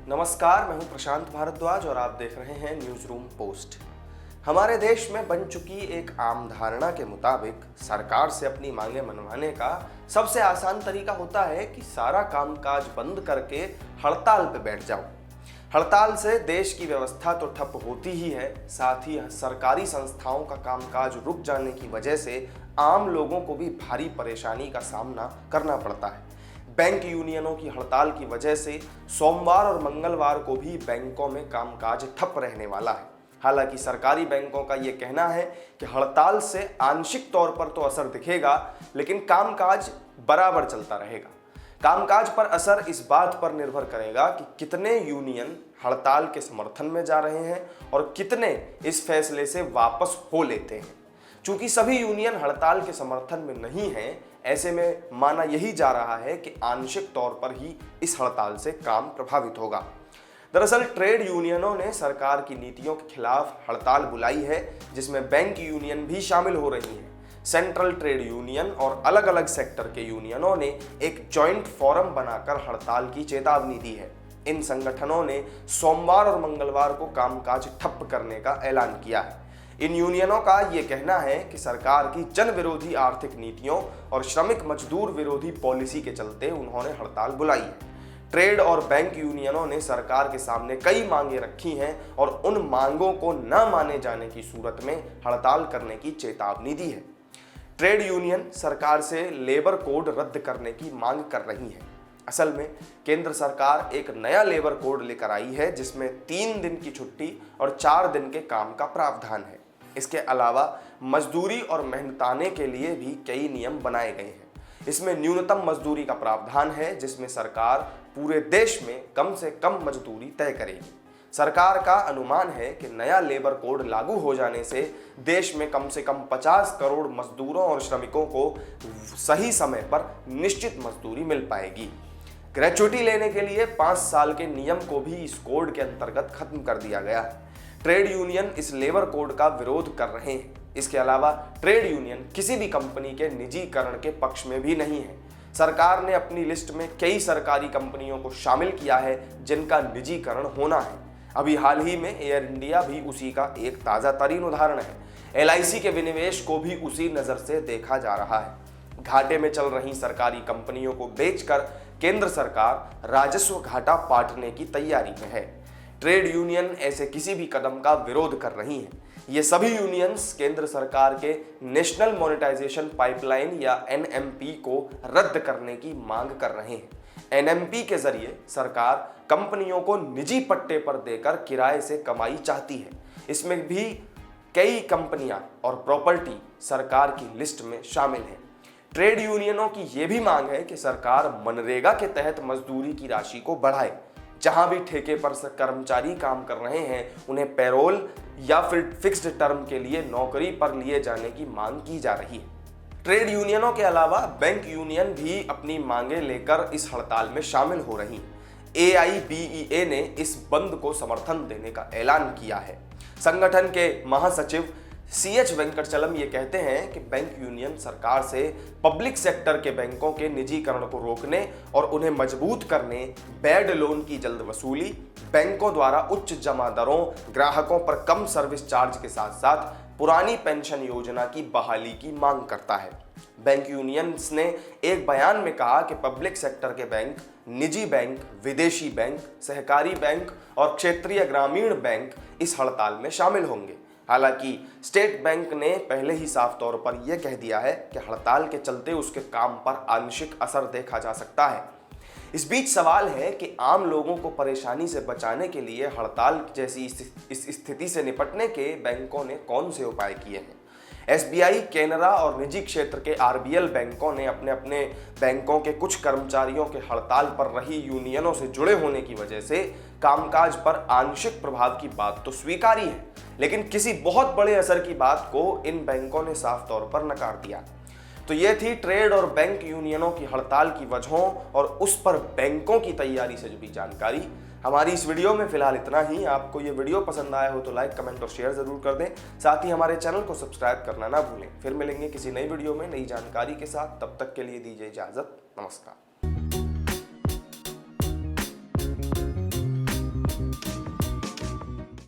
नमस्कार, मैं हूं प्रशांत भारद्वाज और आप देख रहे हैं न्यूज रूम पोस्ट। हमारे देश में बन चुकी एक आम धारणा के मुताबिक सरकार से अपनी मांगे मनवाने का सबसे आसान तरीका होता है कि सारा कामकाज बंद करके हड़ताल पे बैठ जाओ। हड़ताल से देश की व्यवस्था तो ठप होती ही है, साथ ही सरकारी संस्थाओं का कामकाज रुक जाने की वजह से आम लोगों को भी भारी परेशानी का सामना करना पड़ता है। बैंक यूनियनों की हड़ताल की वजह से सोमवार और मंगलवार को भी बैंकों में कामकाज ठप रहने वाला है। हालांकि सरकारी बैंकों का ये कहना है कि हड़ताल से आंशिक तौर पर तो असर दिखेगा, लेकिन कामकाज बराबर चलता रहेगा। कामकाज पर असर इस बात पर निर्भर करेगा कि कितने यूनियन हड़ताल के समर्थन में जा रहे हैं और कितने इस फैसले से वापस हो लेते हैं। चूंकि सभी यूनियन हड़ताल के समर्थन में नहीं हैं, ऐसे में माना यही जा रहा है कि आंशिक तौर पर ही इस हड़ताल से काम प्रभावित होगा। दरअसल ट्रेड यूनियनों ने सरकार की नीतियों के खिलाफ हड़ताल बुलाई है, जिसमें बैंक यूनियन भी शामिल हो रही हैं। सेंट्रल ट्रेड यूनियन और अलग अलग सेक्टर के यूनियनों ने एक जॉइंट फोरम बनाकर हड़ताल की चेतावनी दी है। इन संगठनों ने सोमवार और मंगलवार को कामकाज ठप करने का ऐलान किया है। इन यूनियनों का ये कहना है कि सरकार की जन विरोधी आर्थिक नीतियों और श्रमिक मजदूर विरोधी पॉलिसी के चलते उन्होंने हड़ताल बुलाई है। ट्रेड और बैंक यूनियनों ने सरकार के सामने कई मांगे रखी हैं और उन मांगों को न माने जाने की सूरत में हड़ताल करने की चेतावनी दी है। ट्रेड यूनियन सरकार से लेबर कोड रद्द करने की मांग कर रही है। असल में केंद्र सरकार एक नया लेबर कोड लेकर आई है, जिसमें 3 दिन की छुट्टी और 4 दिन के काम का प्रावधान है। इसके अलावा मजदूरी और मेहनताने के लिए भी कई नियम बनाए गए हैं। इसमें न्यूनतम मजदूरी का प्रावधान है, जिसमें सरकार पूरे देश में कम से कम मजदूरी तय करेगी। सरकार का अनुमान है कि नया लेबर कोड लागू हो जाने से देश में कम से कम 50 करोड़ मजदूरों और श्रमिकों को सही समय पर निश्चित मजदूरी मिल पाएगी। ग्रेच्युटी लेने के लिए 5 साल के नियम को भी इस कोड के अंतर्गत खत्म कर दिया गया है। ट्रेड यूनियन इस लेबर कोड का विरोध कर रहे हैं। इसके अलावा ट्रेड यूनियन किसी भी कंपनी के निजीकरण के पक्ष में भी नहीं है। सरकार ने अपनी लिस्ट में कई सरकारी कंपनियों को शामिल किया है जिनका निजीकरण होना है। अभी हाल ही में एयर इंडिया भी उसी का एक ताज़ा तरीन उदाहरण है। LIC के विनिवेश को भी उसी नज़र से देखा जा रहा है। घाटे में चल रही सरकारी कंपनियों को बेचकर केंद्र सरकार राजस्व घाटा पाटने की तैयारी में है। ट्रेड यूनियन ऐसे किसी भी कदम का विरोध कर रही हैं। ये सभी यूनियंस केंद्र सरकार के नेशनल मोनेटाइजेशन पाइपलाइन या NMP को रद्द करने की मांग कर रहे हैं। NMP के जरिए सरकार कंपनियों को निजी पट्टे पर देकर किराए से कमाई चाहती है। इसमें भी कई कंपनियां और प्रॉपर्टी सरकार की लिस्ट में शामिल हैं। ट्रेड यूनियनों की ये भी मांग है कि सरकार मनरेगा के तहत मजदूरी की राशि को बढ़ाए। जहां भी ठेके पर कर्मचारी काम कर रहे हैं, उन्हें पैरोल या फिर फिक्स्ड टर्म के लिए नौकरी पर लिए जाने की मांग की जा रही है। ट्रेड यूनियनों के अलावा बैंक यूनियन भी अपनी मांगे लेकर इस हड़ताल में शामिल हो रही हैं। AIBEA ने इस बंद को समर्थन देने का ऐलान किया है। संगठन के महासचिव CH वेंकटचलम ये कहते हैं कि बैंक यूनियन सरकार से पब्लिक सेक्टर के बैंकों के निजीकरण को रोकने और उन्हें मजबूत करने, बैड लोन की जल्द वसूली, बैंकों द्वारा उच्च जमा दरों, ग्राहकों पर कम सर्विस चार्ज के साथ साथ पुरानी पेंशन योजना की बहाली की मांग करता है। बैंक यूनियंस ने एक बयान में कहा कि पब्लिक सेक्टर के बैंक, निजी बैंक, विदेशी बैंक, सहकारी बैंक और क्षेत्रीय ग्रामीण बैंक इस हड़ताल में शामिल होंगे। हालांकि स्टेट बैंक ने पहले ही साफ तौर पर यह कह दिया है कि हड़ताल के चलते उसके काम पर आंशिक असर देखा जा सकता है। इस बीच सवाल है कि आम लोगों को परेशानी से बचाने के लिए हड़ताल जैसी इस स्थिति से निपटने के बैंकों ने कौन से उपाय किए हैं। SBI, कैनरा और निजी क्षेत्र के RBL बैंकों ने अपने अपने बैंकों के कुछ कर्मचारियों के हड़ताल पर रही यूनियनों से जुड़े होने की वजह से कामकाज पर आंशिक प्रभाव की बात तो स्वीकारी है, लेकिन किसी बहुत बड़े असर की बात को इन बैंकों ने साफ तौर पर नकार दिया। तो ये थी ट्रेड और बैंक यूनियनों की हड़ताल की वजहों और उस पर बैंकों की तैयारी से जुड़ी जानकारी। हमारी इस वीडियो में फिलहाल इतना ही। आपको ये वीडियो पसंद आया हो तो लाइक, कमेंट और शेयर जरूर कर दें। साथ ही हमारे चैनल को सब्सक्राइब करना ना भूलें। फिर मिलेंगे किसी नई वीडियो में नई जानकारी के साथ। तब तक के लिए दीजिए इजाजत। नमस्कार।